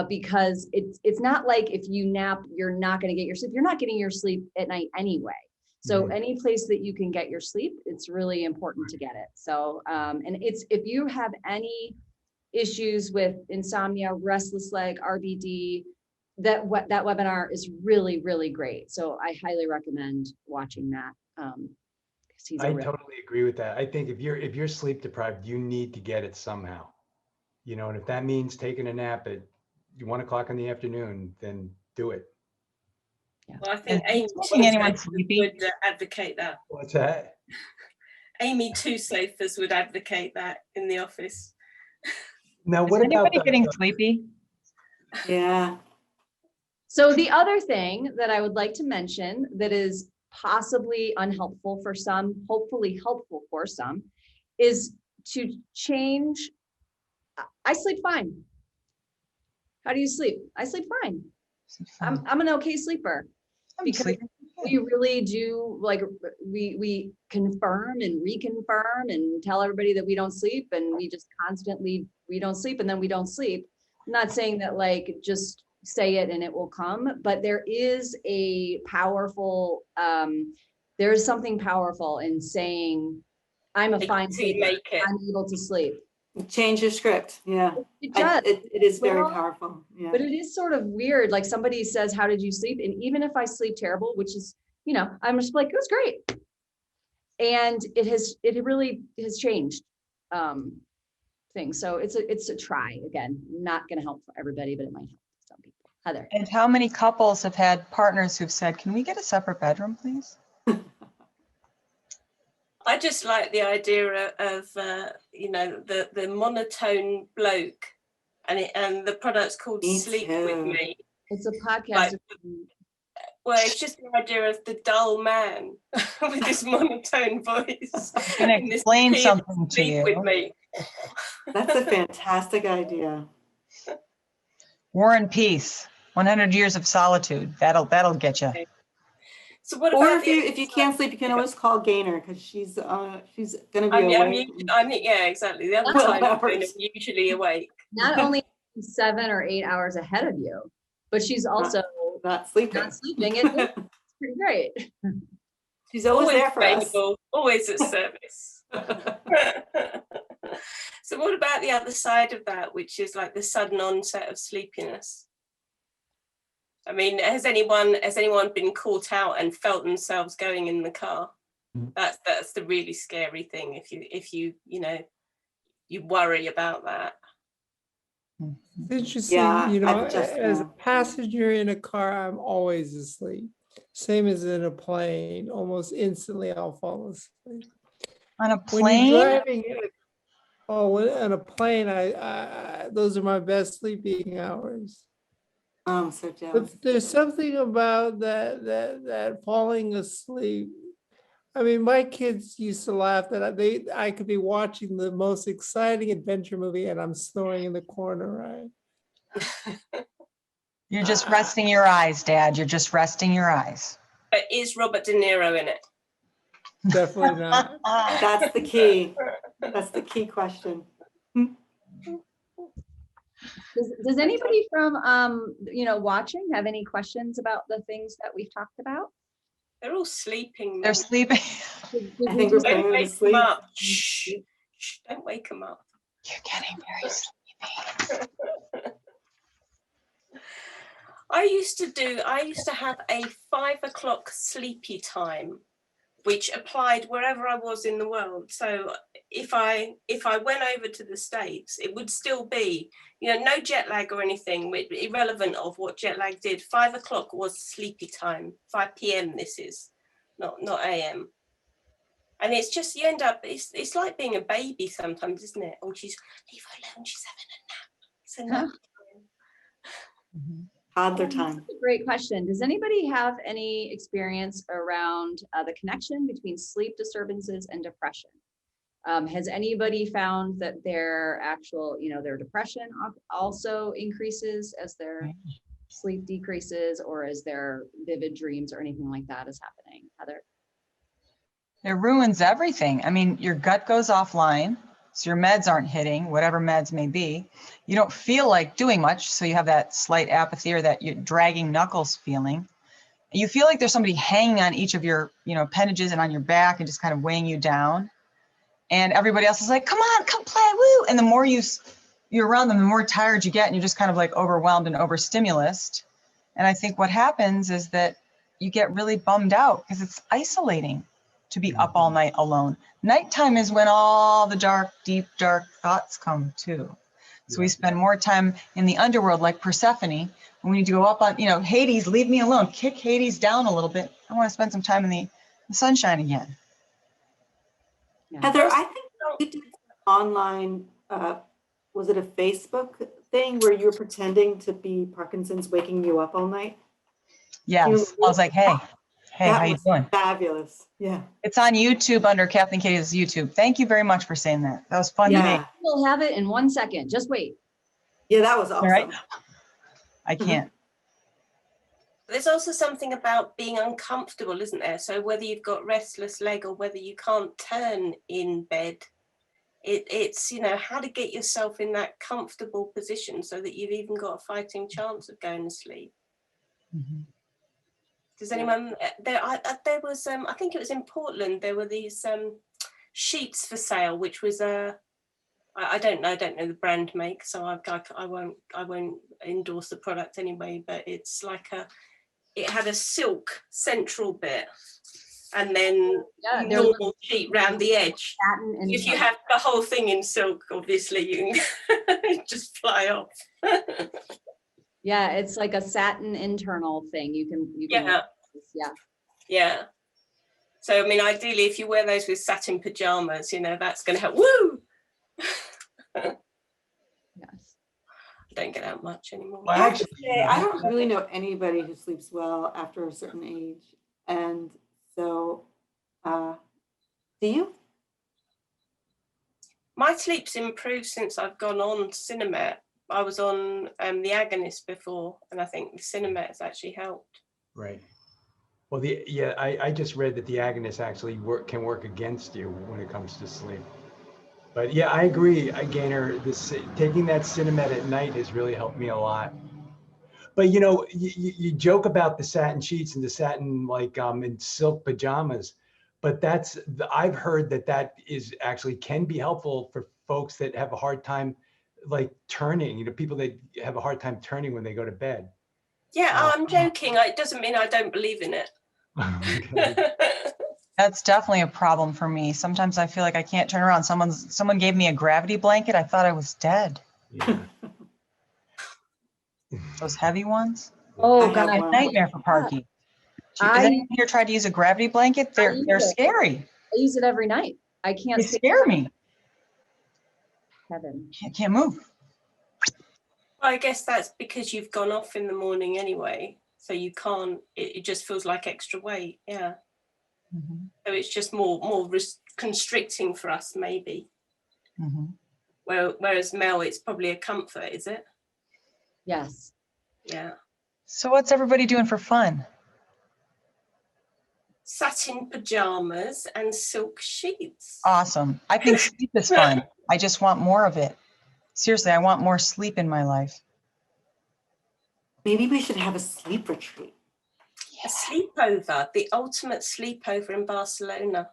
because it's not like if you nap, you're not going to get your sleep. You're not getting your sleep at night anyway. So any place that you can get your sleep, it's really important to get it. So, and if you have any issues with insomnia, restless leg, RBD, that webinar is really, really great. So I highly recommend watching that. 'Cause he's a I real, totally agree with that. I think if you're sleep deprived, you need to get it somehow. And if that means taking a nap at 1 o'clock in the afternoon, then do it. Well, I think Is Amy making anyone sleepy? would advocate that. What's that? Amy Two Sofas would advocate that in the office. Now, Is what about anybody getting sleepy? Yeah. So the other thing that I would like to mention that is possibly unhelpful for some, hopefully helpful for some, is to change. I sleep fine. How do you sleep? I sleep fine. I'm an okay sleeper. I'm because sleeping. We really do, like, we confirm and reconfirm and tell everybody that we don't sleep, and we just constantly, we don't sleep, and then we don't sleep. I'm not saying that, like, just say it and it will come, but there is a powerful, there is something powerful in saying, I'm a fine sleeper, Make it. I'm able to sleep. Change your script. Yeah. It does. It is very Well, powerful. Yeah. But it is sort of weird. Like, somebody says, how did you sleep? And even if I sleep terrible, which is, I'm just like, it was great. And it really has changed things. So it's a try. Again, not going to help for everybody, but it might help some people. Heather. And how many couples have had partners who've said, can we get a separate bedroom, please? I just like the idea of the monotone bloke, and the product's called Me Sleep too. With Me. It's a podcast. Like, well, it's just the idea of the dull man with this monotone voice. Can I and this explain kid something to Sleep With you? Me. That's a fantastic idea. War and Peace, 100 Years of Solitude. That'll get you. So what Or about if you can't sleep, you can always call Gaynor, because she's gonna be awake. yeah, exactly. The other Well, time I'm hours. usually awake. Not only 7 or 8 hours ahead of you, but she's also Not sleeping. not sleeping. It's pretty great. She's always there for us. available, always at service. So what about the other side of that, which is like the sudden onset of sleepiness? I mean, has anyone been caught out and felt themselves going in the car? That's the really scary thing. If you worry about that. It's interesting, Yeah, as a passenger in a car, I'm always asleep. Same as in a plane, almost instantly I'll fall asleep. On a When plane? you're driving, on a plane, I those are my best sleeping hours. I'm so jealous. But there's something about that falling asleep. I mean, my kids used to laugh that I could be watching the most exciting adventure movie and I'm snoring in the corner, right? You're just resting your eyes, Dad. You're just resting your eyes. But is Robert De Niro in it? Definitely not. That's the key. That's the key question. Does anybody from watching have any questions about the things that we've talked about? They're all sleeping. They're sleeping. I think we're Don't going to wake sleep. them up. Shh. Don't wake them up. You're getting very sleepy. I used to have a 5 o'clock sleepy time, which applied wherever I was in the world. So if I went over to the States, it would still be, no jet lag or anything, irrelevant of what jet lag did. 5 o'clock was sleepy time. 5 p.m. this is, not a.m. And it's just, you end up, it's like being a baby sometimes, isn't it? Oh, leave her alone, she's having a nap. It's a nap time. Toddler time. That's a great question. Does anybody have any experience around the connection between sleep disturbances and depression? Has anybody found that their actual, their depression also increases as their sleep decreases, or as their vivid dreams or anything like that is happening? Heather? It ruins everything. I mean, your gut goes offline, so your meds aren't hitting, whatever meds may be. You don't feel like doing much, so you have that slight apathy or that you're dragging knuckles feeling. You feel like there's somebody hanging on each of your, appendages and on your back and just kind of weighing you down. And everybody else is like, come on, come play, woo. And the more you're around them, the more tired you get, and you're just kind of like overwhelmed and overstimulated. And I think what happens is that you get really bummed out because it's isolating to be up all night alone. Nighttime is when all the dark, deep, dark thoughts come too. So we spend more time in the underworld like Persephone. And we need to go up on, Hades, leave me alone, kick Hades down a little bit. I want to spend some time in the sunshine again. Heather, I think you did online, was it a Facebook thing where you were pretending to be Parkinson's waking you up all night? Yes, I was like, hey, That how you was doing? fabulous. Yeah. It's on YouTube under Kathleen Katie's YouTube. Thank you very much for saying that. That was fun to me. We'll have it in 1 second. Just wait. Yeah, that was awesome. All right. I can't. There's also something about being uncomfortable, isn't there? So whether you've got restless leg or whether you can't turn in bed, it's how to get yourself in that comfortable position so that you've even got a fighting chance of going to sleep. Mhm. Does anyone there was I think it was in Portland, there were these sheets for sale, which was I don't know the brand make, so I won't endorse the product anyway, but it's like it had a silk central bit and then normal sheet round the edge. If you have the whole thing in silk, obviously you can just fly off. Yeah, it's like a satin internal thing. You can Yeah. So I mean, ideally, if you wear those with satin pajamas, that's going to help. Woo! Yes. I don't get out much anymore. Well, I have to actually, say, I don't really know anybody who sleeps well after a certain age. And so, do you? My sleep's improved since I've gone on Cinemet. I was on the agonist before, and I think the Cinemet has actually helped. right. Well, I just read that the agonist actually can work against you when it comes to sleep. But yeah, I agree, Gaynor. Taking that Cinemet at night has really helped me a lot. But you joke about the satin sheets and the satin and silk pajamas, but I've heard that is actually can be helpful for folks that have a hard time turning. People that have a hard time turning when they go to bed. Yeah, I'm joking. It doesn't mean I don't believe in it. Okay. That's definitely a problem for me. Sometimes I feel like I can't turn around. Someone gave me a gravity blanket. I thought I was dead. Yeah. Those heavy ones. Oh, I have God. one. Nightmare for Parky. Has anyone here tried to use a gravity blanket? They're scary. I use it every night. I can't They scare me. Heaven. Can't move. Well, I guess that's because you've gone off in the morning anyway, so you can't. It just feels like extra weight. Yeah. Mm-hmm. So it's just more constricting for us, maybe. Mm-hmm. Whereas Mel, it's probably a comfort, is it? Yes. Yeah. So what's everybody doing for fun? Satin pajamas and silk sheets. Awesome. I think sleep is fun. I just want more of it. Seriously, I want more sleep in my life. Maybe we should have a sleep retreat. A sleepover, the ultimate sleepover in Barcelona.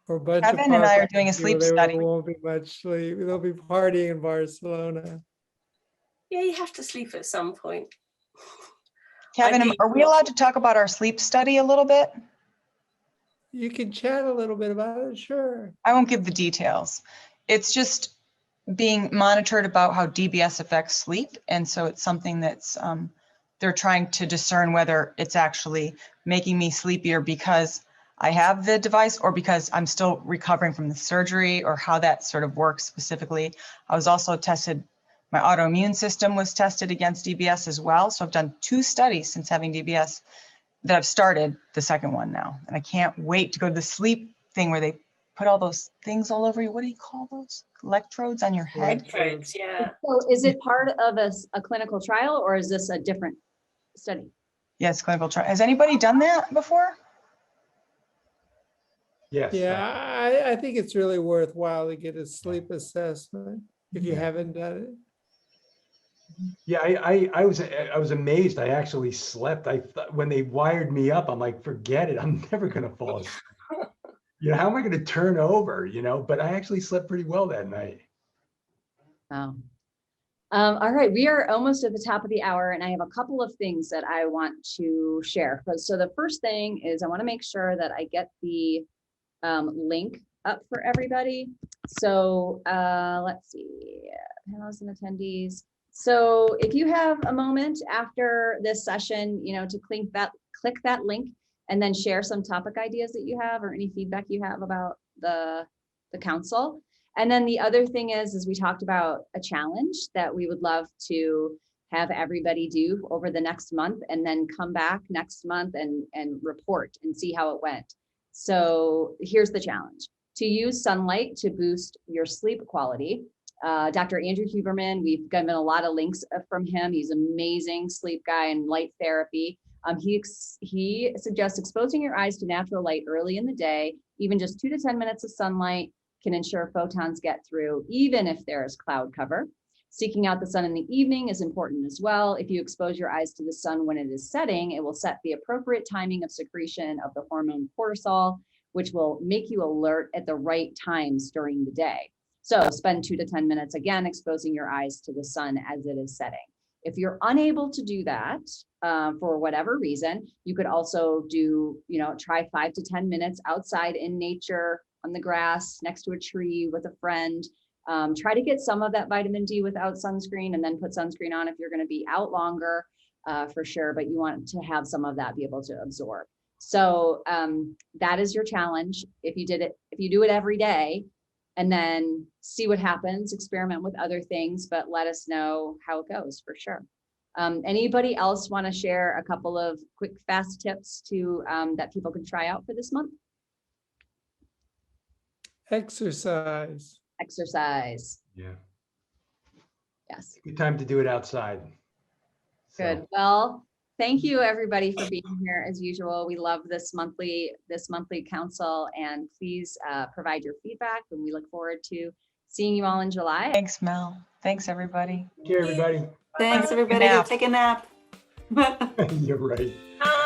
For a bunch Kevin of and I are Parkinson's doing a people, sleep there study. won't be much sleep. They'll be partying in Barcelona. Yeah, you have to sleep at some point. Kevin, are we allowed to talk about our sleep study a little bit? You can chat a little bit about it, sure. I won't give the details. It's just being monitored about how DBS affects sleep. And so it's something that's, they're trying to discern whether it's actually making me sleepier because I have the device or because I'm still recovering from the surgery or how that sort of works specifically. I was also tested, my autoimmune system was tested against DBS as well. So I've done 2 studies since having DBS that I've started the second one now. And I can't wait to go to the sleep thing where they put all those things all over you. What do you call those? Electrodes on your head? Electrodes, yeah. So is it part of a clinical trial or is this a different study? Yes, clinical trial. Has anybody done that before? Yes. Yeah, I think it's really worthwhile to get a sleep assessment if you haven't done it. Yeah, I was amazed. I actually slept. I thought when they wired me up, I'm like, forget it. I'm never gonna fall asleep. How am I gonna turn over? But I actually slept pretty well that night. Wow. All right, we are almost at the top of the hour, and I have a couple of things that I want to share. So the first thing is I want to make sure that I get the link up for everybody. So let's see, panelists and attendees. So if you have a moment after this session, to click that link and then share some topic ideas that you have or any feedback you have about the council. And then the other thing is we talked about a challenge that we would love to have everybody do over the next month, and then come back next month and report and see how it went. So here's the challenge: to use sunlight to boost your sleep quality. Dr. Andrew Huberman, we've given a lot of links from him. He's an amazing sleep guy and light therapy. He suggests exposing your eyes to natural light early in the day. Even just 2 to 10 minutes of sunlight can ensure photons get through, even if there is cloud cover. Seeking out the sun in the evening is important as well. If you expose your eyes to the sun when it is setting, it will set the appropriate timing of secretion of the hormone cortisol, which will make you alert at the right times during the day. So spend 2 to 10 minutes, again, exposing your eyes to the sun as it is setting. If you're unable to do that for whatever reason, you could also do, try 5 to 10 minutes outside in nature, on the grass, next to a tree with a friend. Try to get some of that vitamin D without sunscreen, and then put sunscreen on if you're going to be out longer for sure, but you want to have some of that be able to absorb. So that is your challenge. If you do it every day, and then see what happens, experiment with other things, but let us know how it goes for sure. Anybody else want to share a couple of quick, fast tips to that people can try out for this month? Exercise. Exercise. Yeah. Yes. Good time to do it outside. Good. Well, thank you everybody for being here as usual. We love this monthly council, and please provide your feedback, and we look forward to seeing you all in July. Thanks, Mel. Thanks, everybody. Take care, everybody. Thanks, Good everybody. Go nap. take a nap. You're right. Bye.